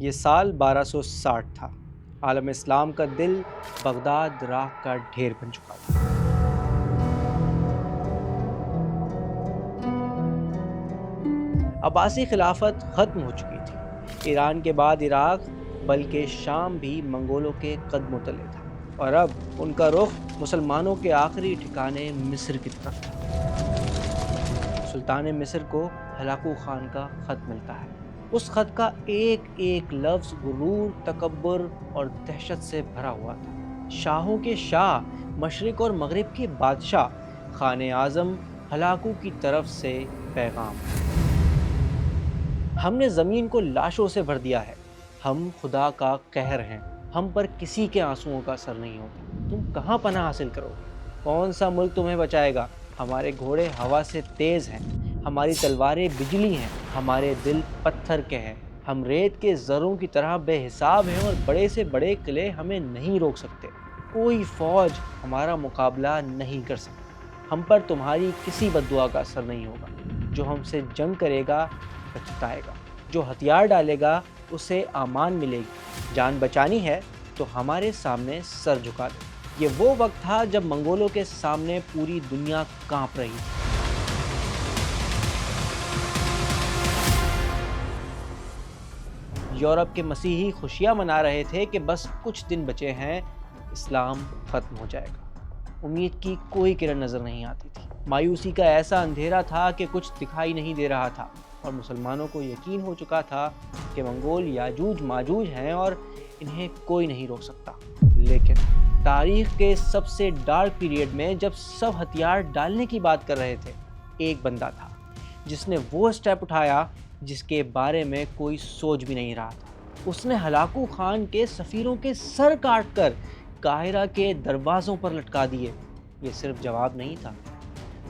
یہ سال 1260 تھا۔ عالم اسلام کا دل بغداد راکھ کا ڈھیر بن چکا تھا۔ عباسی خلافت ختم ہو چکی تھی۔ ایران کے بعد عراق بلکہ شام بھی منگولوں کے قدموں تلے تھا، اور اب ان کا رخ مسلمانوں کے آخری ٹھکانے مصر کی طرف تھا۔ سلطان مصر کو ہلاکو خان کا خط ملتا ہے۔ اس خط کا ایک ایک لفظ غرور، تکبر اور دہشت سے بھرا ہوا تھا۔ شاہوں کے شاہ، مشرق اور مغرب کے بادشاہ، خان اعظم ہلاکو کی طرف سے پیغام: ہم نے زمین کو لاشوں سے بھر دیا ہے، ہم خدا کا قہر ہیں، ہم پر کسی کے آنسوؤں کا اثر نہیں ہوتا۔ تم کہاں پناہ حاصل کرو گے؟ کون سا ملک تمہیں بچائے گا؟ ہمارے گھوڑے ہوا سے تیز ہیں، ہماری تلواریں بجلی ہیں، ہمارے دل پتھر کے ہیں، ہم ریت کے ذروں کی طرح بے حساب ہیں، اور بڑے سے بڑے قلعے ہمیں نہیں روک سکتے۔ کوئی فوج ہمارا مقابلہ نہیں کر سکتی۔ ہم پر تمہاری کسی بد دعا کا اثر نہیں ہوگا۔ جو ہم سے جنگ کرے گا پچھتائے گا، جو ہتھیار ڈالے گا اسے امان ملے گی۔ جان بچانی ہے تو ہمارے سامنے سر جھکا دے۔ یہ وہ وقت تھا جب منگولوں کے سامنے پوری دنیا کانپ رہی تھی۔ یورپ کے مسیحی خوشیاں منا رہے تھے کہ بس کچھ دن بچے ہیں، اسلام ختم ہو جائے گا۔ امید کی کوئی کرن نظر نہیں آتی تھی۔ مایوسی کا ایسا اندھیرا تھا کہ کچھ دکھائی نہیں دے رہا تھا، اور مسلمانوں کو یقین ہو چکا تھا کہ منگول یاجوج ماجوج ہیں اور انہیں کوئی نہیں روک سکتا۔ لیکن تاریخ کے سب سے ڈارک پیریڈ میں جب سب ہتھیار ڈالنے کی بات کر رہے تھے، ایک بندہ تھا جس نے وہ اسٹیپ اٹھایا جس کے بارے میں کوئی سوچ بھی نہیں رہا تھا۔ اس نے ہلاکو خان کے سفیروں کے سر کاٹ کر قاہرہ کے دروازوں پر لٹکا دیے۔ یہ صرف جواب نہیں تھا،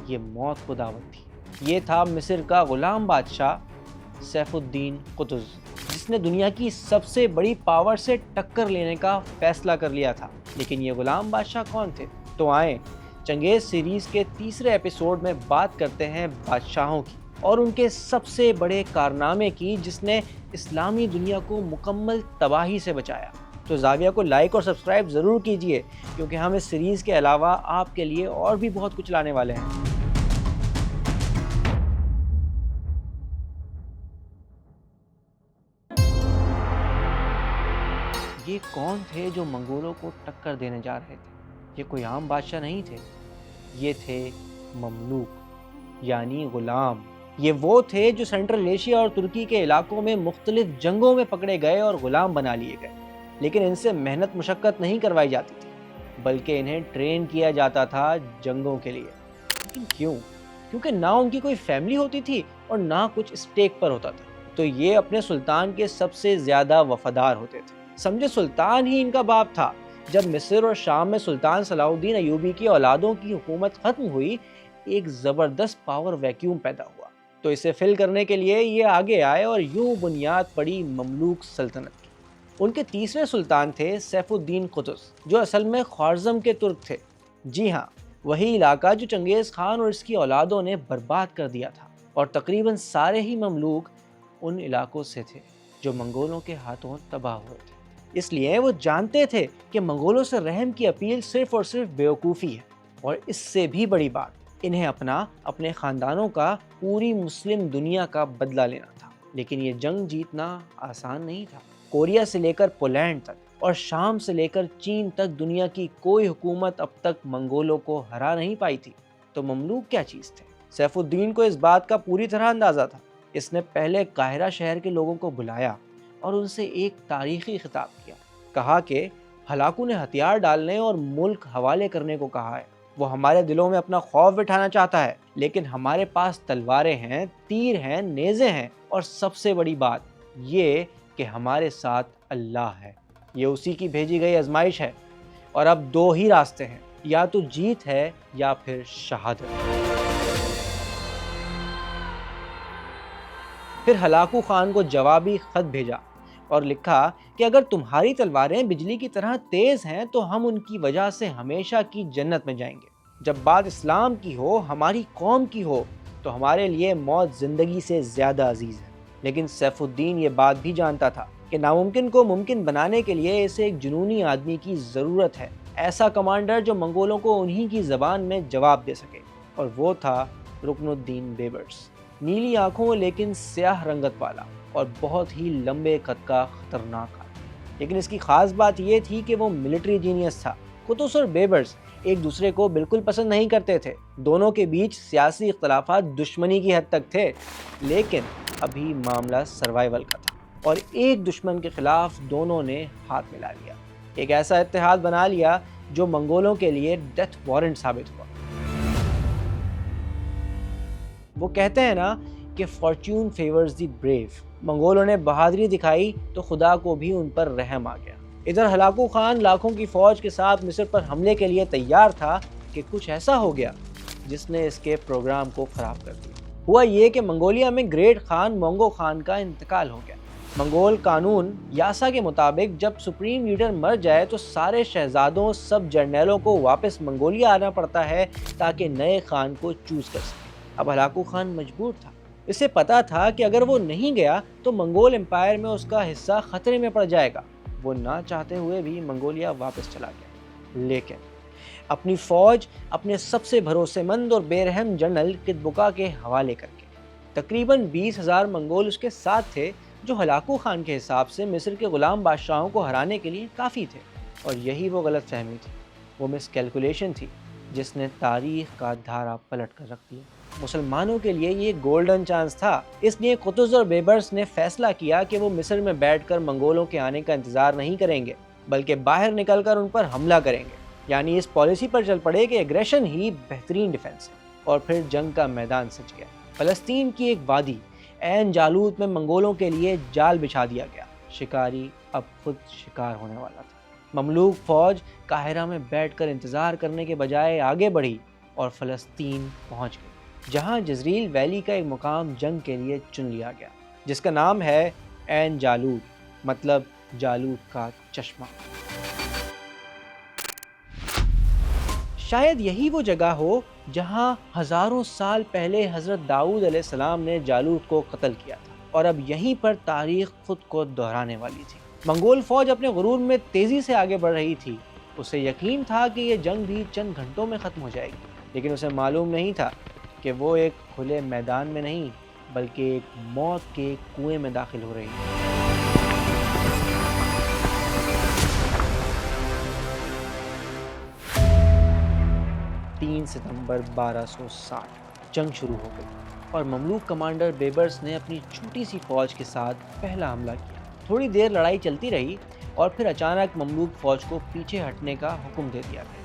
یہ موت کو دعوت تھی۔ یہ تھا مصر کا غلام بادشاہ سیف الدین قطز، جس نے دنیا کی سب سے بڑی پاور سے ٹکر لینے کا فیصلہ کر لیا تھا۔ لیکن یہ غلام بادشاہ کون تھے؟ تو آئیں چنگیز سیریز کے تیسرے ایپیسوڈ میں بات کرتے ہیں بادشاہوں کی اور ان کے سب سے بڑے کارنامے کی، جس نے اسلامی دنیا کو مکمل تباہی سے بچایا۔ تو زاویہ کو لائک اور سبسکرائب ضرور کیجئے، کیونکہ ہم اس سیریز کے علاوہ آپ کے لیے اور بھی بہت کچھ لانے والے ہیں۔ یہ کون تھے جو منگولوں کو ٹکر دینے جا رہے تھے؟ یہ کوئی عام بادشاہ نہیں تھے، یہ تھے مملوک، یعنی غلام۔ یہ وہ تھے جو سینٹرل ایشیا اور ترکی کے علاقوں میں مختلف جنگوں میں پکڑے گئے اور غلام بنا لیے گئے۔ لیکن ان سے محنت مشقت نہیں کروائی جاتی تھی، بلکہ انہیں ٹرین کیا جاتا تھا جنگوں کے لیے۔ لیکن کیوں؟ کیونکہ نہ ان کی کوئی فیملی ہوتی تھی اور نہ کچھ اسٹیک پر ہوتا تھا، تو یہ اپنے سلطان کے سب سے زیادہ وفادار ہوتے تھے۔ سمجھے سلطان ہی ان کا باپ تھا۔ جب مصر اور شام میں سلطان صلاح الدین ایوبی کی اولادوں کی حکومت ختم ہوئی، ایک زبردست پاور ویکیوم پیدا ہوا۔ تو اسے فل کرنے کے لیے یہ آگے آئے اور یوں بنیاد پڑی مملوک سلطنت کی۔ ان کے تیسرے سلطان تھے سیف الدین قطز، جو اصل میں خوارزم کے ترک تھے۔ جی ہاں، وہی علاقہ جو چنگیز خان اور اس کی اولادوں نے برباد کر دیا تھا، اور تقریباً سارے ہی مملوک ان علاقوں سے تھے جو منگولوں کے ہاتھوں تباہ ہوئے تھے۔ اس لیے وہ جانتے تھے کہ منگولوں سے رحم کی اپیل صرف اور صرف بیوقوفی ہے، اور اس سے بھی بڑی بات، انہیں اپنے خاندانوں کا، پوری مسلم دنیا کا بدلہ لینا تھا۔ لیکن یہ جنگ جیتنا آسان نہیں تھا۔ کوریا سے لے کر پولینڈ تک اور شام سے لے کر چین تک دنیا کی کوئی حکومت اب تک منگولوں کو ہرا نہیں پائی تھی۔ تو مملوک کیا چیز تھے؟ سیف الدین کو اس بات کا پوری طرح اندازہ تھا۔ اس نے پہلے قاہرہ شہر کے لوگوں کو بلایا اور ان سے ایک تاریخی خطاب کیا۔ کہا کہ ہلاکو نے ہتھیار ڈالنے اور ملک حوالے کرنے کو کہا ہے۔ وہ ہمارے دلوں میں اپنا خوف بٹھانا چاہتا ہے، لیکن ہمارے پاس تلواریں ہیں، تیر ہیں، نیزے ہیں، اور سب سے بڑی بات یہ کہ ہمارے ساتھ اللہ ہے۔ یہ اسی کی بھیجی گئی آزمائش ہے، اور اب دو ہی راستے ہیں، یا تو جیت ہے یا پھر شہادت۔ پھر ہلاکو خان کو جوابی خط بھیجا اور لکھا کہ اگر تمہاری تلواریں بجلی کی طرح تیز ہیں تو ہم ان کی وجہ سے ہمیشہ کی جنت میں جائیں گے۔ جب بات اسلام کی ہو، ہماری قوم کی ہو، تو ہمارے لیے موت زندگی سے زیادہ عزیز ہے۔ لیکن سیف الدین یہ بات بھی جانتا تھا کہ ناممکن کو ممکن بنانے کے لیے اسے ایک جنونی آدمی کی ضرورت ہے، ایسا کمانڈر جو منگولوں کو انہی کی زبان میں جواب دے سکے، اور وہ تھا رکن الدین بیبرس۔ نیلی آنکھوں لیکن سیاہ رنگت والا اور بہت ہی لمبے قد کا خطرناک آدمی۔ لیکن اس کی خاص بات یہ تھی کہ وہ ملٹری جینیس تھا۔ قطز اور بیبرس ایک دوسرے کو بالکل پسند نہیں کرتے تھے، دونوں کے بیچ سیاسی اختلافات دشمنی کی حد تک تھے، لیکن ابھی معاملہ سروائیول کا تھا اور ایک دشمن کے خلاف دونوں نے ہاتھ ملا لیا، ایک ایسا اتحاد بنا لیا جو منگولوں کے لیے ڈیتھ وارنٹ ثابت ہوا۔ وہ کہتے ہیں نا کہ فارچیون فیورز دی بریو، منگولوں نے بہادری دکھائی تو خدا کو بھی ان پر رحم آ گیا۔ ادھر ہلاکو خان لاکھوں کی فوج کے ساتھ مصر پر حملے کے لیے تیار تھا کہ کچھ ایسا ہو گیا جس نے اس کے پروگرام کو خراب کر دیا۔ ہوا یہ کہ منگولیا میں گریٹ خان مونگو خان کا انتقال ہو گیا۔ منگول قانون یاسا کے مطابق جب سپریم لیڈر مر جائے تو سارے شہزادوں سب جرنیلوں کو واپس منگولیا آنا پڑتا ہے تاکہ نئے خان کو چوز کر سکے۔ اب ہلاکو خان مجبور تھا، اسے پتا تھا کہ اگر وہ نہیں گیا تو منگول امپائر میں اس کا حصہ خطرے میں پڑ جائے گا۔ وہ نہ چاہتے ہوئے بھی منگولیا واپس چلا گیا، لیکن اپنی فوج اپنے سب سے بھروسے مند اور بے رحم جنرل کتبکا کے حوالے کر کے۔ تقریباً 20,000 منگول اس کے ساتھ تھے، جو ہلاکو خان کے حساب سے مصر کے غلام بادشاہوں کو ہرانے کے لیے کافی تھے، اور یہی وہ غلط فہمی تھی، وہ مس کیلکولیشن تھی جس نے تاریخ کا دھارا پلٹ کر رکھ دیا۔ مسلمانوں کے لیے یہ گولڈن چانس تھا، اس لیے قطز اور بیبرس نے فیصلہ کیا کہ وہ مصر میں بیٹھ کر منگولوں کے آنے کا انتظار نہیں کریں گے، بلکہ باہر نکل کر ان پر حملہ کریں گے۔ یعنی اس پالیسی پر چل پڑے کہ ایگریشن ہی بہترین ڈیفنس ہے، اور پھر جنگ کا میدان سج گیا۔ فلسطین کی ایک وادی عین جالوت میں منگولوں کے لیے جال بچھا دیا گیا، شکاری اب خود شکار ہونے والا تھا۔ مملوک فوج قاہرہ میں بیٹھ کر انتظار کرنے کے بجائے آگے بڑھی اور فلسطین پہنچ گئی، جہاں جزریل ویلی کا ایک مقام جنگ کے لیے چن لیا گیا، جس کا نام ہے عین جالوت، مطلب جالوت کا چشمہ۔ شاید یہی وہ جگہ ہو جہاں ہزاروں سال پہلے حضرت داؤد علیہ السلام نے جالوت کو قتل کیا تھا، اور اب یہیں پر تاریخ خود کو دہرانے والی تھی۔ منگول فوج اپنے غرور میں تیزی سے آگے بڑھ رہی تھی، اسے یقین تھا کہ یہ جنگ بھی چند گھنٹوں میں ختم ہو جائے گی، لیکن اسے معلوم نہیں تھا کہ وہ ایک کھلے میدان میں نہیں بلکہ ایک موت کے کنویں میں داخل ہو رہی ہے۔ 3 ستمبر 1260 جنگ شروع ہو گئی اور مملوک کمانڈر بیبرس نے اپنی چھوٹی سی فوج کے ساتھ پہلا حملہ کیا۔ تھوڑی دیر لڑائی چلتی رہی اور پھر اچانک مملوک فوج کو پیچھے ہٹنے کا حکم دے دیا گیا۔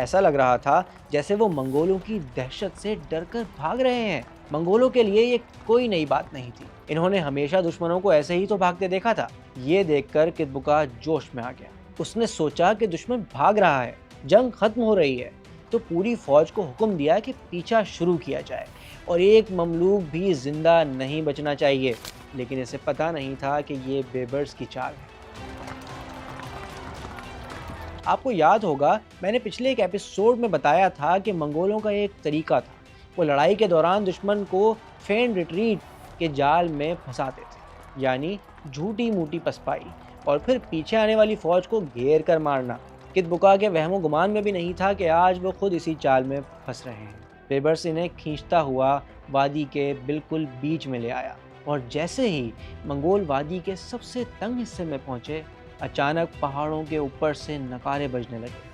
ایسا لگ رہا تھا جیسے وہ منگولوں کی دہشت سے ڈر کر بھاگ رہے ہیں۔ منگولوں کے لیے یہ کوئی نئی بات نہیں تھی، انہوں نے ہمیشہ دشمنوں کو ایسے ہی تو بھاگتے دیکھا تھا۔ یہ دیکھ کر کتبکا جوش میں آ گیا، اس نے سوچا کہ دشمن بھاگ رہا ہے، جنگ ختم ہو رہی ہے، تو پوری فوج کو حکم دیا کہ پیچھا شروع کیا جائے اور ایک مملوک بھی زندہ نہیں بچنا چاہیے، لیکن اسے پتا نہیں تھا کہ یہ بیبرس کی چال ہے۔ آپ کو یاد ہوگا میں نے پچھلے ایک ایپیسوڈ میں بتایا تھا کہ منگولوں کا ایک طریقہ تھا، وہ لڑائی کے دوران دشمن کو فینڈ ریٹریٹ کے جال میں پھنساتے تھے، یعنی جھوٹی موٹی پسپائی، اور پھر پیچھے آنے والی فوج کو گھیر کر مارنا۔ کتبکا کے وہم و گمان میں بھی نہیں تھا کہ آج وہ خود اسی چال میں پھنس رہے ہیں۔ بیبرس انہیں کھینچتا ہوا وادی کے بالکل بیچ میں لے آیا، اور جیسے ہی منگول وادی کے سب سے تنگ حصے میں پہنچے، اچانک پہاڑوں کے اوپر سے نعرے بجنے لگے۔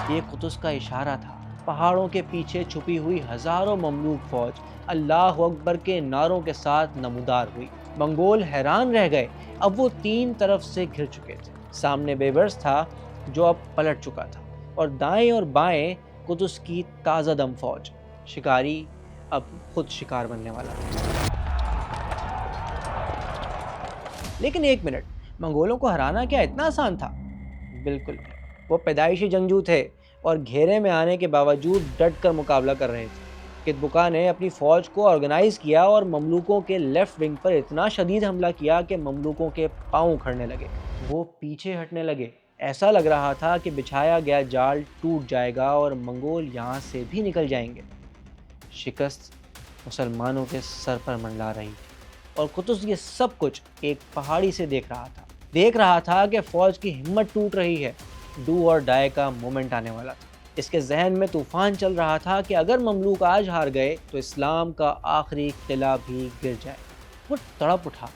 یہ قطز کا اشارہ تھا۔ پہاڑوں کے پیچھے چھپی ہوئی ہزاروں مملوک فوج اللہ اکبر کے نعروں کے ساتھ نمودار ہوئی۔ منگول حیران رہ گئے، اب وہ 3 طرف سے گھر چکے تھے۔ سامنے بیبرس تھا جو اب پلٹ چکا تھا، اور دائیں اور بائیں قطز کی تازہ دم فوج۔ شکاری اب خود شکار بننے والا تھا۔ لیکن ایک منٹ، منگولوں کو ہرانا کیا اتنا آسان تھا؟ بالکل نہیں، وہ پیدائشی جنگجو تھے اور گھیرے میں آنے کے باوجود ڈٹ کر مقابلہ کر رہے تھے۔ کتبکا نے اپنی فوج کو آرگنائز کیا اور مملوکوں کے لیفٹ ونگ پر اتنا شدید حملہ کیا کہ مملوکوں کے پاؤں کھڑنے لگے، وہ پیچھے ہٹنے لگے۔ ایسا لگ رہا تھا کہ بچھایا گیا جال ٹوٹ جائے گا اور منگول یہاں سے بھی نکل جائیں گے۔ شکست مسلمانوں کے سر پر منڈلا رہی تھی، اور قطز یہ سب کچھ ایک پہاڑی سے دیکھ رہا تھا کہ فوج کی ہمت ٹوٹ رہی ہے، ڈو اور ڈائی کا مومنٹ آنے والا تھا۔ اس کے ذہن میں طوفان چل رہا تھا کہ اگر مملوک آج ہار گئے تو اسلام کا آخری قلعہ بھی گر جائے۔ وہ تڑپ اٹھا،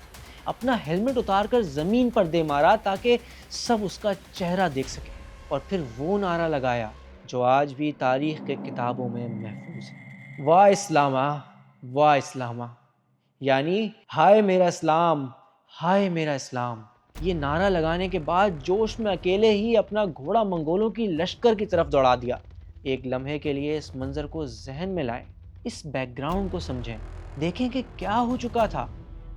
اپنا ہیلمٹ اتار کر زمین پر دے مارا تاکہ سب اس کا چہرہ دیکھ سکے، اور پھر وہ نعرہ لگایا جو آج بھی تاریخ کے کتابوں میں محفوظ ہے، واہ اسلامہ، واہ اسلامہ، یعنی ہائے میرا اسلام، ہائے میرا اسلام۔ یہ نعرہ لگانے کے بعد جوش میں اکیلے ہی اپنا گھوڑا منگولوں کی لشکر کی طرف دوڑا دیا۔ ایک لمحے کے لیے اس منظر کو ذہن میں لائیں، اس بیک گراؤنڈ کو سمجھیں، دیکھیں کہ کیا ہو چکا تھا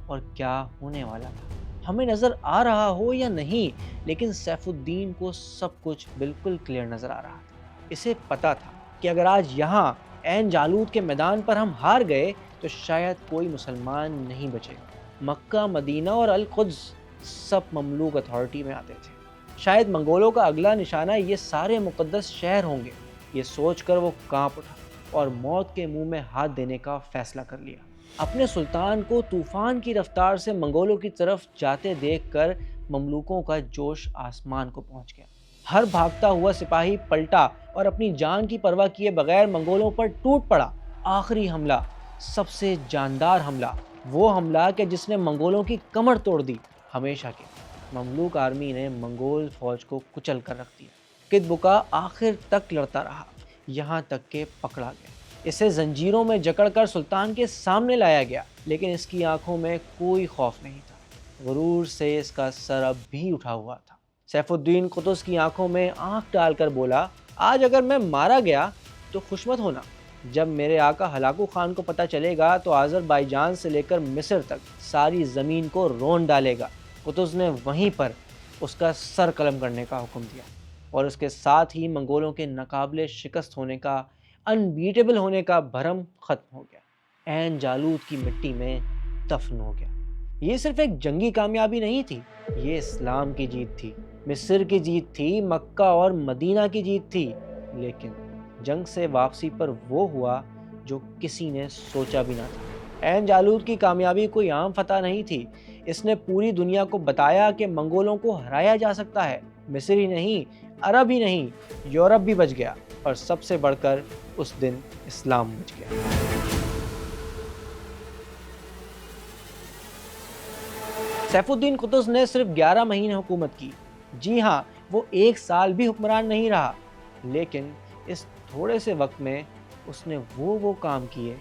اور کیا ہونے والا تھا۔ ہمیں نظر آ رہا ہو یا نہیں، لیکن سیف الدین کو سب کچھ بالکل کلیئر نظر آ رہا تھا۔ اسے پتا تھا کہ اگر آج یہاں عین جالوت کے میدان پر ہم ہار گئے تو شاید کوئی مسلمان نہیں بچے گا۔ مکہ، مدینہ اور القدس سب مملوک اتھارٹی میں آتے تھے، شاید منگولوں کا اگلا نشانہ یہ سارے مقدس شہر ہوں گے۔ یہ سوچ کر وہ کانپ اٹھا اور موت کے منہ میں ہاتھ دینے کا فیصلہ کر لیا۔ اپنے سلطان کو طوفان کی رفتار سے منگولوں کی طرف جاتے دیکھ کر مملوکوں کا جوش آسمان کو پہنچ گیا۔ ہر بھاگتا ہوا سپاہی پلٹا اور اپنی جان کی پرواہ کیے بغیر منگولوں پر ٹوٹ پڑا۔ آخری حملہ، سب سے جاندار حملہ، وہ حملہ کہ جس نے منگولوں کی کمر توڑ دی ہمیشہ کے۔ مملوک آرمی نے منگول فوج کو کچل کر رکھ دیا۔ کدبکا آخر تک لڑتا رہا، یہاں تک کہ پکڑا گیا۔ اسے زنجیروں میں جکڑ کر سلطان کے سامنے لایا گیا، لیکن اس کی آنکھوں میں کوئی خوف نہیں تھا، غرور سے اس کا سر اب بھی اٹھا ہوا تھا۔ سیف الدین قطز کی آنکھوں میں آنکھ ڈال کر بولا، آج اگر میں مارا گیا تو خوش مت ہونا، جب میرے آقا ہلاکو خان کو پتہ چلے گا تو آذربائیجان سے لے کر مصر تک ساری زمین کو رون ڈالے گا۔ قطز نے وہیں پر اس کا سر قلم کرنے کا حکم دیا، اور اس کے ساتھ ہی منگولوں کے ناقابل شکست ہونے کا، انبیٹیبل ہونے کا بھرم ختم ہو گیا، عین جالوت کی مٹی میں دفن ہو گیا۔ یہ صرف ایک جنگی کامیابی نہیں تھی، یہ اسلام کی جیت تھی، مصر کی جیت تھی، مکہ اور مدینہ کی جیت تھی۔ لیکن جنگ سے واپسی پر وہ ہوا جو کسی نے سوچا بھی نہ تھا۔ عین جالوت کی کامیابی کوئی عام فتح نہیں تھی، اس نے پوری دنیا کو بتایا کہ منگولوں کو ہرایا جا سکتا ہے۔ مصر ہی نہیں، عرب ہی نہیں، یورپ بھی بچ گیا، اور سب سے بڑھ کر اس دن اسلام بچ گیا۔ سیف الدین قطز نے صرف 11 مہینے حکومت کی، جی ہاں، وہ 1 سال بھی حکمران نہیں رہا، لیکن اس تھوڑے سے وقت میں اس نے وہ کام کیے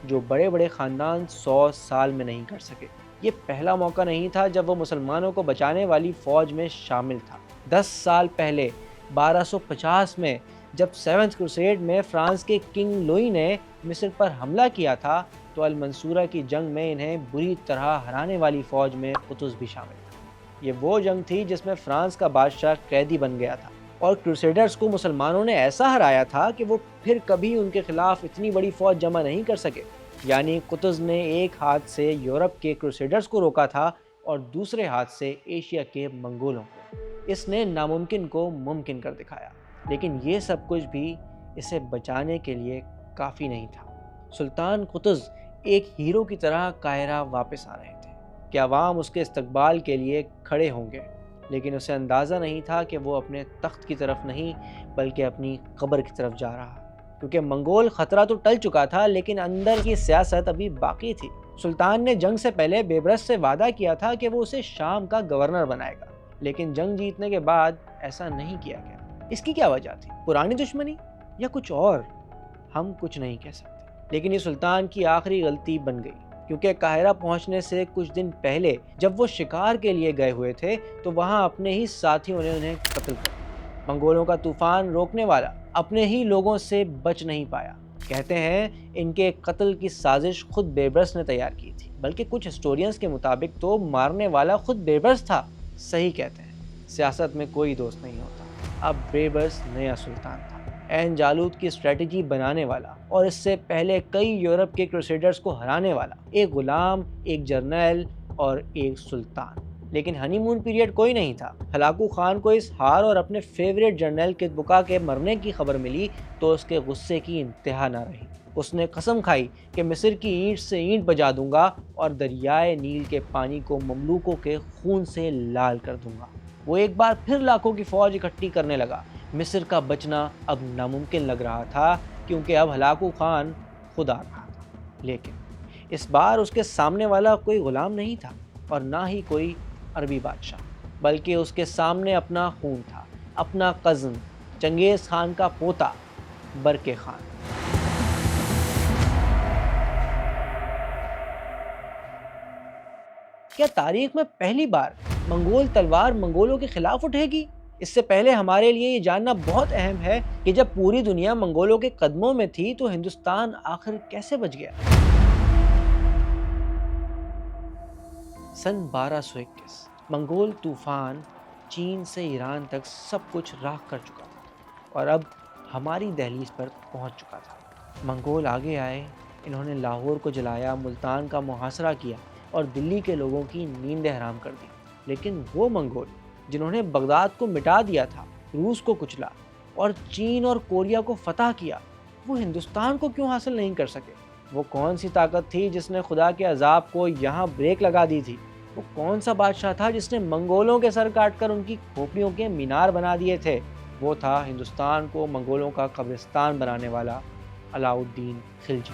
جو بڑے بڑے خاندان 100 سال میں نہیں کر سکے۔ یہ پہلا موقع نہیں تھا جب وہ مسلمانوں کو بچانے والی فوج میں شامل تھا۔ 10 سال پہلے 1250 میں جب 7ویں کروسیڈ میں فرانس کے کنگ لوئی نے مصر پر حملہ کیا تھا تو المنصورہ کی جنگ میں انہیں بری طرح ہرانے والی فوج میں قطز بھی شامل تھا۔ یہ وہ جنگ تھی جس میں فرانس کا بادشاہ قیدی بن گیا تھا، اور کروسیڈرز کو مسلمانوں نے ایسا ہرایا تھا کہ وہ پھر کبھی ان کے خلاف اتنی بڑی فوج جمع نہیں کر سکے۔ یعنی قطز نے ایک ہاتھ سے یورپ کے کروسیڈرز کو روکا تھا اور دوسرے ہاتھ سے ایشیا کے منگولوں کو۔ اس نے ناممکن کو ممکن کر دکھایا، لیکن یہ سب کچھ بھی اسے بچانے کے لیے کافی نہیں تھا۔ سلطان قطز ایک ہیرو کی طرح قاہرہ واپس آ رہے تھے کہ عوام اس کے استقبال کے لیے کھڑے ہوں گے، لیکن اسے اندازہ نہیں تھا کہ وہ اپنے تخت کی طرف نہیں بلکہ اپنی قبر کی طرف جا رہا، کیونکہ منگول خطرہ تو ٹل چکا تھا لیکن اندر کی سیاست ابھی باقی تھی۔ سلطان نے جنگ سے پہلے بیبرس سے وعدہ کیا تھا کہ وہ اسے شام کا گورنر بنائے گا، لیکن جنگ جیتنے کے بعد ایسا نہیں کیا گیا۔ اس کی کیا وجہ تھی؟ پرانی دشمنی یا کچھ اور؟ ہم کچھ نہیں کہہ سکتے، لیکن یہ سلطان کی آخری غلطی بن گئی، کیونکہ قاہرہ پہنچنے سے کچھ دن پہلے جب وہ شکار کے لیے گئے ہوئے تھے تو وہاں اپنے ہی ساتھیوں نے انہیں قتل کر دیا۔ منگولوں کا طوفان روکنے والا اپنے ہی لوگوں سے بچ نہیں پایا۔ کہتے ہیں ان کے قتل کی سازش خود بیبرس نے تیار کی تھی، بلکہ کچھ ہسٹورینز کے مطابق تو مارنے والا خود بیبرس تھا۔ صحیح کہتے ہیں، سیاست میں کوئی دوست نہیں ہوتا۔ اب بیبرس نیا سلطان تھا، عین جالوت کی اسٹریٹجی بنانے والا، اور اس سے پہلے کئی یورپ کے کروسیڈرز کو ہرانے والا، ایک غلام، ایک جرنیل اور ایک سلطان۔ لیکن ہنی مون پیریڈ کوئی نہیں تھا۔ ہلاکو خان کو اس ہار اور اپنے فیوریٹ جرنیل کدبکا کے مرنے کی خبر ملی تو اس کے غصے کی انتہا نہ رہی۔ اس نے قسم کھائی کہ مصر کی اینٹ سے اینٹ بجا دوں گا اور دریائے نیل کے پانی کو مملوکوں کے خون سے لال کر دوں گا۔ وہ ایک بار پھر لاکھوں کی فوج اکٹھی کرنے لگا۔ مصر کا بچنا اب ناممکن لگ رہا تھا کیونکہ اب ہلاکو خان خود آ رہا تھا، لیکن اس بار اس کے سامنے والا کوئی غلام نہیں تھا اور نہ ہی کوئی عربی بادشاہ، بلکہ اس کے سامنے اپنا خون تھا، اپنا کزن چنگیز خان کا پوتا برقے خان۔ کیا تاریخ میں پہلی بار منگول تلوار منگولوں کے خلاف اٹھے گی؟ اس سے پہلے ہمارے لیے یہ جاننا بہت اہم ہے کہ جب پوری دنیا منگولوں کے قدموں میں تھی تو ہندوستان آخر کیسے بچ گیا؟ سن 1221 منگول طوفان چین سے ایران تک سب کچھ راکھ کر چکا تھا اور اب ہماری دہلیز پر پہنچ چکا تھا۔ منگول آگے آئے، انہوں نے لاہور کو جلایا، ملتان کا محاصرہ کیا اور دلی کے لوگوں کی نیندیں حرام کر دی۔ لیکن وہ منگول جنہوں نے بغداد کو مٹا دیا تھا، روس کو کچلا اور چین اور کوریا کو فتح کیا، وہ ہندوستان کو کیوں حاصل نہیں کر سکے؟ وہ کون سی طاقت تھی جس نے خدا کے عذاب کو یہاں بریک لگا دی تھی؟ وہ کون سا بادشاہ تھا جس نے منگولوں کے سر کاٹ کر ان کی کھوپڑیوں کے مینار بنا دیے تھے؟ وہ تھا ہندوستان کو منگولوں کا قبرستان بنانے والا علاؤ الدین خلجی۔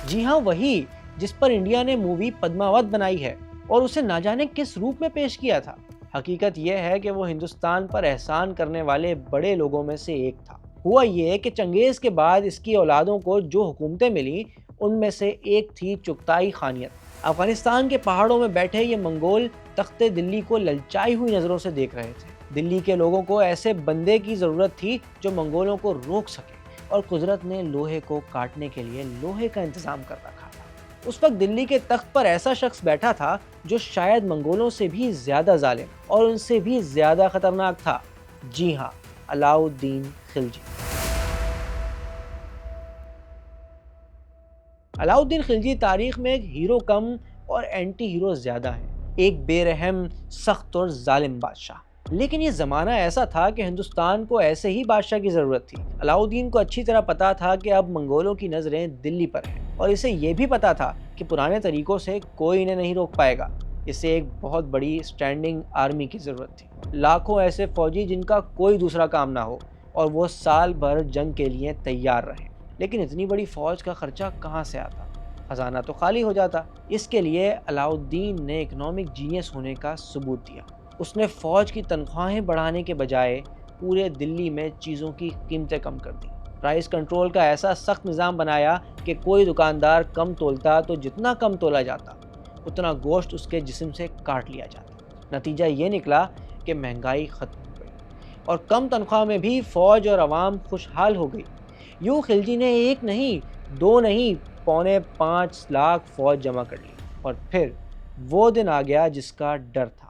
جی ہاں، وہی جس پر انڈیا نے مووی پدماوت بنائی ہے اور اسے نہ جانے کس روپ میں پیش کیا تھا۔ حقیقت یہ ہے کہ وہ ہندوستان پر احسان کرنے والے بڑے لوگوں میں سے ایک تھا۔ ہوا یہ کہ چنگیز کے بعد اس کی اولادوں کو جو حکومتیں ملیں ان میں سے ایک تھی چغتائی خانیت۔ افغانستان کے پہاڑوں میں بیٹھے یہ منگول تخت دلی کو للچائی ہوئی نظروں سے دیکھ رہے تھے۔ دلی کے لوگوں کو ایسے بندے کی ضرورت تھی جو منگولوں کو روک سکے، اور قدرت نے لوہے کو کاٹنے کے لیے لوہے کا انتظام کر رکھا تھا۔ اس وقت دلی کے تخت پر ایسا شخص بیٹھا تھا جو شاید منگولوں سے بھی زیادہ ظالم اور ان سے بھی زیادہ خطرناک تھا۔ جی ہاں، علاؤ الدین خلجی۔ علاؤ الدین خلجی تاریخ میں ایک ہیرو کم اور اینٹی ہیرو زیادہ ہیں، ایک بے رحم، سخت اور ظالم بادشاہ۔ لیکن یہ زمانہ ایسا تھا کہ ہندوستان کو ایسے ہی بادشاہ کی ضرورت تھی۔ علاؤ الدین کو اچھی طرح پتا تھا کہ اب منگولوں کی نظریں دلی پر ہیں، اور اسے یہ بھی پتا تھا کہ پرانے طریقوں سے کوئی انہیں نہیں روک پائے گا۔ اسے ایک بہت بڑی اسٹینڈنگ آرمی کی ضرورت تھی، لاکھوں ایسے فوجی جن کا کوئی دوسرا کام نہ ہو اور وہ سال بھر جنگ کے لیے تیار رہیں۔ لیکن اتنی بڑی فوج کا خرچہ کہاں سے آتا؟ خزانہ تو خالی ہو جاتا۔ اس کے لیے علاؤ الدین نے اکنامک جینیس ہونے کا ثبوت دیا۔ اس نے فوج کی تنخواہیں بڑھانے کے بجائے پورے دلی میں چیزوں کی قیمتیں کم کر دیں۔ پرائس کنٹرول کا ایسا سخت نظام بنایا کہ کوئی دکاندار کم تولتا تو جتنا کم تولا جاتا اتنا گوشت اس کے جسم سے کاٹ لیا جاتا۔ نتیجہ یہ نکلا کہ مہنگائی ختم ہو گئی اور کم تنخواہ میں بھی فوج اور عوام خوشحال ہو گئی۔ یوں خلجی نے ایک نہیں، دو نہیں، 4.25 لاکھ فوج جمع کر لی، اور پھر وہ دن آ گیا جس کا ڈر تھا۔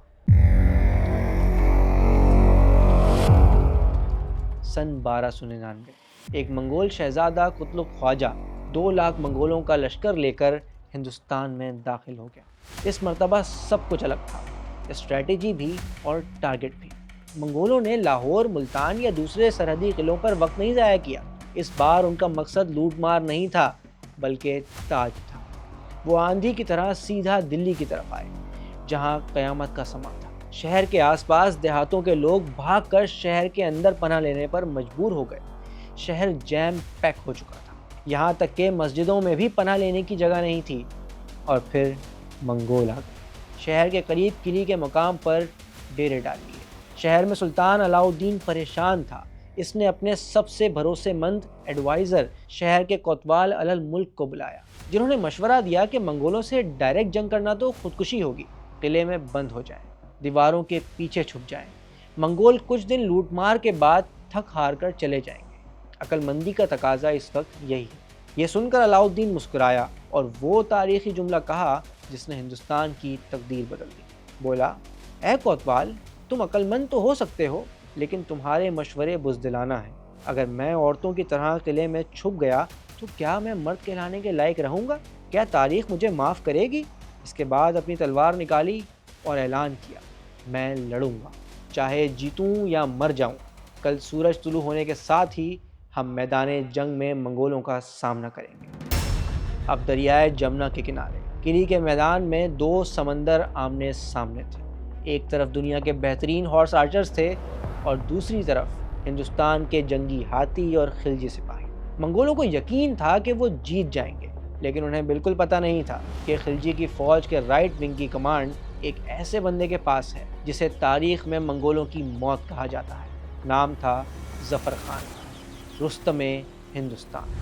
سن 1299 ایک منگول شہزادہ قتلغ خواجہ 2 لاکھ منگولوں کا لشکر لے کر ہندوستان میں داخل ہو گیا۔ اس مرتبہ سب کچھ الگ تھا، اسٹریٹجی بھی اور ٹارگٹ بھی۔ منگولوں نے لاہور، ملتان یا دوسرے سرحدی قلعوں پر وقت نہیں ضائع کیا۔ اس بار ان کا مقصد لوٹ مار نہیں تھا بلکہ تاج تھا۔ وہ آندھی کی طرح سیدھا دلی کی طرف آئے جہاں قیامت کا سماں تھا۔ شہر کے آس پاس دیہاتوں کے لوگ بھاگ کر شہر کے اندر پناہ لینے پر مجبور ہو گئے۔ شہر جیم پیک ہو چکا تھا، یہاں تک کہ مسجدوں میں بھی پناہ لینے کی جگہ نہیں تھی۔ اور پھر منگول آ گئے، شہر کے قریب قلعے کے مقام پر ڈیرے ڈال لیے۔ شہر میں سلطان علاؤ الدین پریشان تھا۔ اس نے اپنے سب سے بھروسے مند ایڈوائزر شہر کے کوتوال علی الملک کو بلایا، جنہوں نے مشورہ دیا کہ منگولوں سے ڈائریکٹ جنگ کرنا تو خودکشی ہوگی، قلعے میں بند ہو جائیں، دیواروں کے پیچھے چھپ جائیں۔ منگول کچھ دن لوٹ مار کے بعد تھک ہار کر چلے جائیں گے۔ عقل مندی کا تقاضا اس وقت یہی ہے۔ یہ سن کر علاؤ الدین مسکرایا اور وہ تاریخی جملہ کہا جس نے ہندوستان کی تقدیر بدل دی۔ بولا، اے کوتوال، تم عقل مند تو ہو سکتے ہو لیکن تمہارے مشورے بزدلانہ ہیں۔ اگر میں عورتوں کی طرح قلعے میں چھپ گیا تو کیا میں مرد کہلانے کے لائق رہوں گا؟ کیا تاریخ مجھے معاف کرے گی؟ اس کے بعد اپنی تلوار نکالی اور اعلان کیا، میں لڑوں گا، چاہے جیتوں یا مر جاؤں۔ کل سورج طلوع ہونے کے ساتھ ہی ہم میدان جنگ میں منگولوں کا سامنا کریں گے۔ اب دریائے جمنا کے کنارے کلی کے میدان میں دو سمندر آمنے سامنے تھے۔ ایک طرف دنیا کے بہترین ہارس آرچرز تھے اور دوسری طرف ہندوستان کے جنگی ہاتھی اور خلجی سپاہی۔ منگولوں کو یقین تھا کہ وہ جیت جائیں گے، لیکن انہیں بالکل پتہ نہیں تھا کہ خلجی کی فوج کے رائٹ ونگ کی کمانڈ ایک ایسے بندے کے پاس ہے جسے تاریخ میں منگولوں کی موت کہا جاتا ہے۔ نام تھا ظفر خان، رستم ہندوستان۔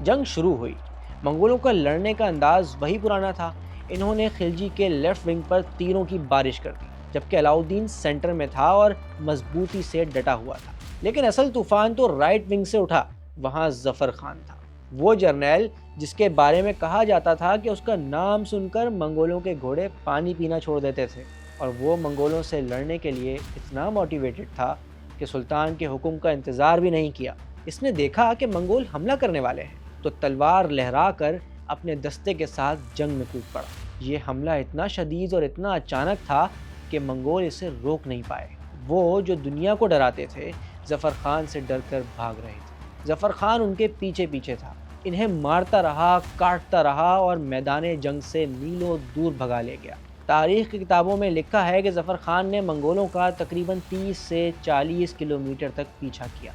جنگ شروع ہوئی۔ منگولوں کا لڑنے کا انداز وہی پرانا تھا۔ انہوں نے خلجی کے لیفٹ ونگ پر تیروں کی بارش کر دی، جبکہ علاؤدین سینٹر میں تھا اور مضبوطی سے ڈٹا ہوا تھا۔ لیکن اصل طوفان تو رائٹ ونگ سے اٹھا۔ وہاں ظفر خان تھا، وہ جرنیل جس کے بارے میں کہا جاتا تھا کہ اس کا نام سن کر منگولوں کے گھوڑے پانی پینا چھوڑ دیتے تھے، اور وہ منگولوں سے لڑنے کے لیے اتنا موٹیویٹڈ تھا کہ سلطان کے حکم کا انتظار بھی نہیں کیا۔ اس نے دیکھا کہ منگول حملہ کرنے والے ہیں تو تلوار لہرا کر اپنے دستے کے ساتھ جنگ میں کود پڑا۔ یہ حملہ اتنا شدید اور اتنا اچانک تھا کہ منگول اسے روک نہیں پائے۔ وہ جو دنیا کو ڈراتے تھے، ظفر خان سے ڈر کر بھاگ رہے تھے۔ ظفر خان ان کے پیچھے پیچھے تھا، انہیں مارتا رہا، کاٹتا رہا اور میدان جنگ سے میلوں دور بھگا لے گیا۔ تاریخ کی کتابوں میں لکھا ہے کہ ظفر خان نے منگولوں کا تقریباً 30 سے 40 کلومیٹر تک پیچھا کیا۔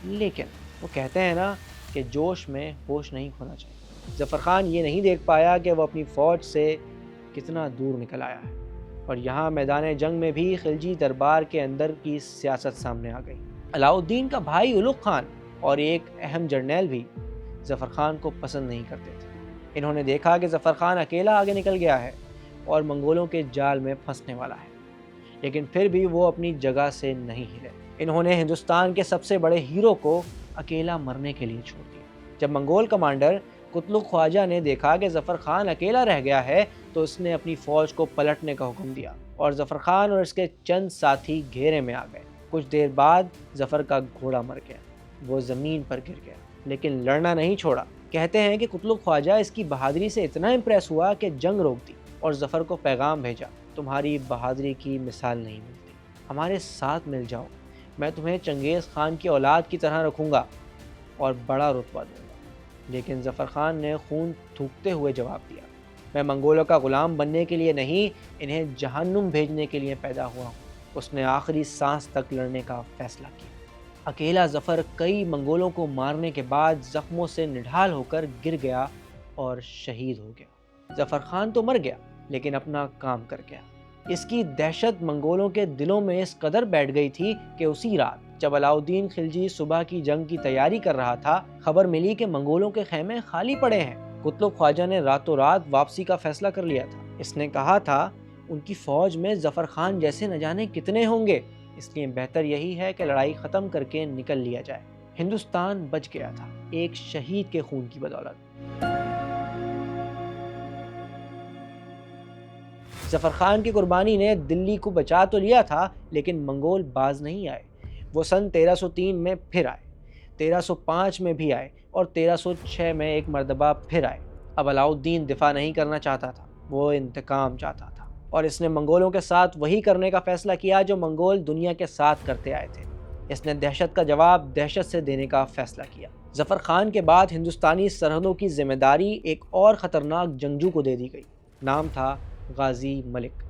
لیکن وہ کہتے ہیں نا کہ جوش میں ہوش نہیں کھونا چاہیے۔ ظفر خان یہ نہیں دیکھ پایا کہ وہ اپنی فوج سے کتنا دور نکل آیا ہے، اور یہاں میدان جنگ میں بھی خلجی دربار کے اندر کی سیاست سامنے آ گئی۔ علاؤدین کا بھائی اولغ خان اور ایک اہم جرنیل بھی ظفر خان کو پسند نہیں کرتے تھے۔ انہوں نے دیکھا کہ ظفر خان اکیلا آگے نکل گیا ہے اور منگولوں کے جال میں پھنسنے والا ہے، لیکن پھر بھی وہ اپنی جگہ سے نہیں ہلے۔ انہوں نے ہندوستان کے سب سے بڑے ہیرو کو اکیلا مرنے کے لیے چھوڑ دیا۔ جب منگول کمانڈر قتلغ خواجہ نے دیکھا کہ ظفر خان اکیلا رہ گیا ہے تو اس نے اپنی فوج کو پلٹنے کا حکم دیا، اور ظفر خان اور اس کے چند ساتھی گھیرے میں آ گئے۔ کچھ دیر بعد ظفر کا گھوڑا مر گیا، وہ زمین پر گر گیا، لیکن لڑنا نہیں چھوڑا۔ کہتے ہیں کہ قتلغ خواجہ اس کی بہادری سے اتنا امپریس ہوا کہ جنگ روک دی اور ظفر کو پیغام بھیجا، تمہاری بہادری کی مثال نہیں ملتی، ہمارے ساتھ مل جاؤ، میں تمہیں چنگیز خان کی اولاد کی طرح رکھوں گا اور بڑا رتبہ دوں گا۔ لیکن ظفر خان نے خون تھوکتے ہوئے جواب دیا، میں منگولوں کا غلام بننے کے لیے نہیں، انہیں جہنم بھیجنے کے لیے پیدا ہوا ہوں۔ اس نے آخری سانس تک لڑنے کا فیصلہ کیا۔ اکیلا ظفر کئی منگولوں کو مارنے کے بعد زخموں سے نڈھال ہو کر گر گیا اور شہید ہو گیا۔ ظفر خان تو مر گیا، لیکن اپنا کام کر گیا۔ اس کی دہشت منگولوں کے دلوں میں اس قدر بیٹھ گئی تھی کہ اسی رات جب علاؤدین خلجی صبح کی جنگ کی تیاری کر رہا تھا، خبر ملی کہ منگولوں کے خیمے خالی پڑے ہیں۔ قتلغ خواجہ نے راتوں رات واپسی کا فیصلہ کر لیا تھا۔ اس نے کہا تھا ان کی فوج میں ظفر خان جیسے نہ جانے کتنے ہوں گے، اس لیے بہتر یہی ہے کہ لڑائی ختم کر کے نکل لیا جائے۔ ہندوستان بچ گیا تھا ایک شہید کے خون کی بدولت۔ ظفر خان کی قربانی نے دلی کو بچا تو لیا تھا، لیکن منگول باز نہیں آئے۔ وہ سن 1303 میں پھر آئے، 1305 میں بھی آئے اور 1306 میں ایک مرتبہ پھر آئے۔ اب علاؤدین دفاع نہیں کرنا چاہتا تھا، وہ انتقام چاہتا تھا، اور اس نے منگولوں کے ساتھ وہی کرنے کا فیصلہ کیا جو منگول دنیا کے ساتھ کرتے آئے تھے۔ اس نے دہشت کا جواب دہشت سے دینے کا فیصلہ کیا۔ ظفر خان کے بعد ہندوستانی سرحدوں کی ذمہ داری ایک اور خطرناک جنگجو کو دے دی گئی۔ نام تھا غازی ملک۔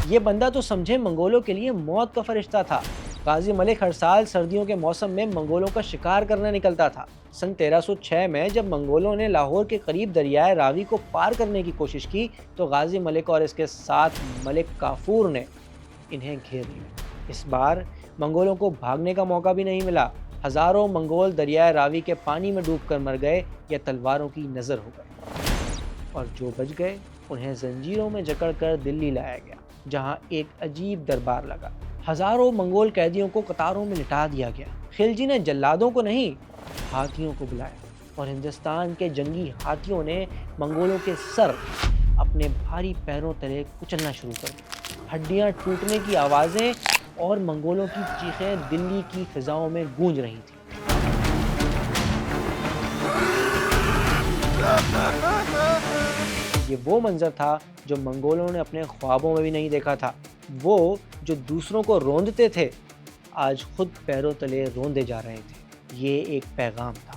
یہ بندہ تو سمجھے منگولوں کے لیے موت کا فرشتہ تھا۔ غازی ملک ہر سال سردیوں کے موسم میں منگولوں کا شکار کرنے نکلتا تھا۔ سن 1306 میں جب منگولوں نے لاہور کے قریب دریائے راوی کو پار کرنے کی کوشش کی تو غازی ملک اور اس کے ساتھ ملک کافور نے انہیں گھیر لیا۔ اس بار منگولوں کو بھاگنے کا موقع بھی نہیں ملا۔ ہزاروں منگول دریائے راوی کے پانی میں ڈوب کر مر گئے یا تلواروں کی نظر ہو گئے، اور جو بچ گئے انہیں زنجیروں میں جکڑ کر دلی لایا گیا، جہاں ایک عجیب دربار لگا۔ ہزاروں منگول قیدیوں کو قطاروں میں لٹا دیا گیا۔ خلجی نے جلادوں کو نہیں، ہاتھیوں کو بلایا، اور ہندوستان کے جنگی ہاتھیوں نے منگولوں کے سر اپنے بھاری پیروں تلے کچلنا شروع کر دیا۔ ہڈیاں ٹوٹنے کی آوازیں اور منگولوں کی چیخیں دلی کی فضاؤں میں گونج رہی تھیں۔ یہ وہ منظر تھا جو منگولوں نے اپنے خوابوں میں بھی نہیں دیکھا تھا۔ وہ جو دوسروں کو روندتے تھے آج خود پیروں تلے روندے جا رہے تھے۔ یہ ایک پیغام تھا،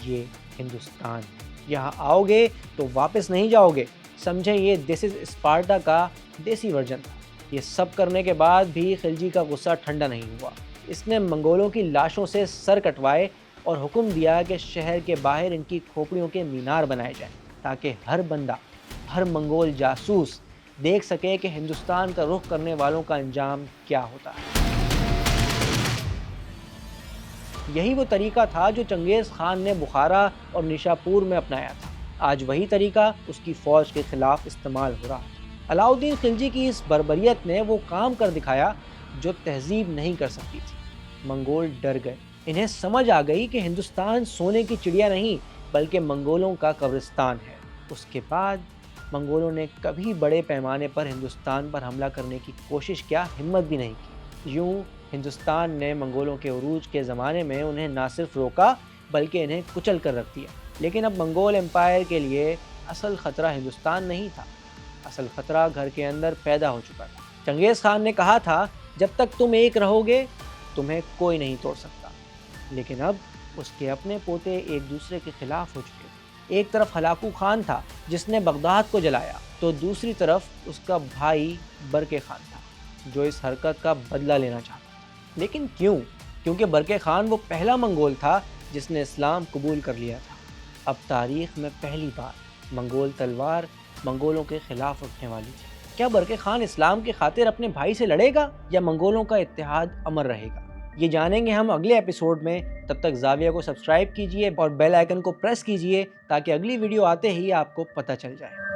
یہ ہندوستان، یہاں آؤ گے تو واپس نہیں جاؤ گے۔ سمجھیں یہ دس از اسپارٹا کا دیسی ورژن تھا۔ یہ سب کرنے کے بعد بھی خلجی کا غصہ ٹھنڈا نہیں ہوا۔ اس نے منگولوں کی لاشوں سے سر کٹوائے اور حکم دیا کہ شہر کے باہر ان کی کھوپڑیوں کے مینار بنائے جائیں تاکہ ہر بندہ، ہر منگول جاسوس دیکھ سکے کہ ہندوستان کا رخ کرنے والوں کا انجام کیا ہوتا ہے۔ یہی وہ طریقہ تھا جو چنگیز خان نے بخارا اور نیشاپور میں اپنایا تھا۔ آج وہی طریقہ اس کی فوج کے خلاف استعمال ہو رہا تھا۔ علاؤالدین خلجی کی اس بربریت نے وہ کام کر دکھایا جو تہذیب نہیں کر سکتی تھی۔ منگول ڈر گئے، انہیں سمجھ آ گئی کہ ہندوستان سونے کی چڑیا نہیں بلکہ منگولوں کا قبرستان ہے۔ اس کے بعد منگولوں نے کبھی بڑے پیمانے پر ہندوستان پر حملہ کرنے کی کوشش کیا، ہمت بھی نہیں کی۔ یوں ہندوستان نے منگولوں کے عروج کے زمانے میں انہیں نہ صرف روکا بلکہ انہیں کچل کر رکھ دیا۔ لیکن اب منگول امپائر کے لیے اصل خطرہ ہندوستان نہیں تھا، اصل خطرہ گھر کے اندر پیدا ہو چکا تھا۔ چنگیز خان نے کہا تھا جب تک تم ایک رہو گے تمہیں کوئی نہیں توڑ سکتا، لیکن اب اس کے اپنے پوتے ایک دوسرے کے خلاف ہو چکے تھے۔ ایک طرف ہلاکو خان تھا جس نے بغداد کو جلایا، تو دوسری طرف اس کا بھائی برقع خان تھا جو اس حرکت کا بدلہ لینا چاہتا تھا۔ لیکن کیوں؟ کیونکہ برقع خان وہ پہلا منگول تھا جس نے اسلام قبول کر لیا تھا۔ اب تاریخ میں پہلی بار منگول تلوار منگولوں کے خلاف اٹھنے والی تھی۔ کیا برقع خان اسلام کی خاطر اپنے بھائی سے لڑے گا یا منگولوں کا اتحاد امر رہے گا؟ یہ جانیں گے ہم اگلے ایپیسوڈ میں۔ تب تک زاویہ کو سبسکرائب کیجئے اور بیل آئیکن کو پریس کیجئے تاکہ اگلی ویڈیو آتے ہی آپ کو پتہ چل جائے۔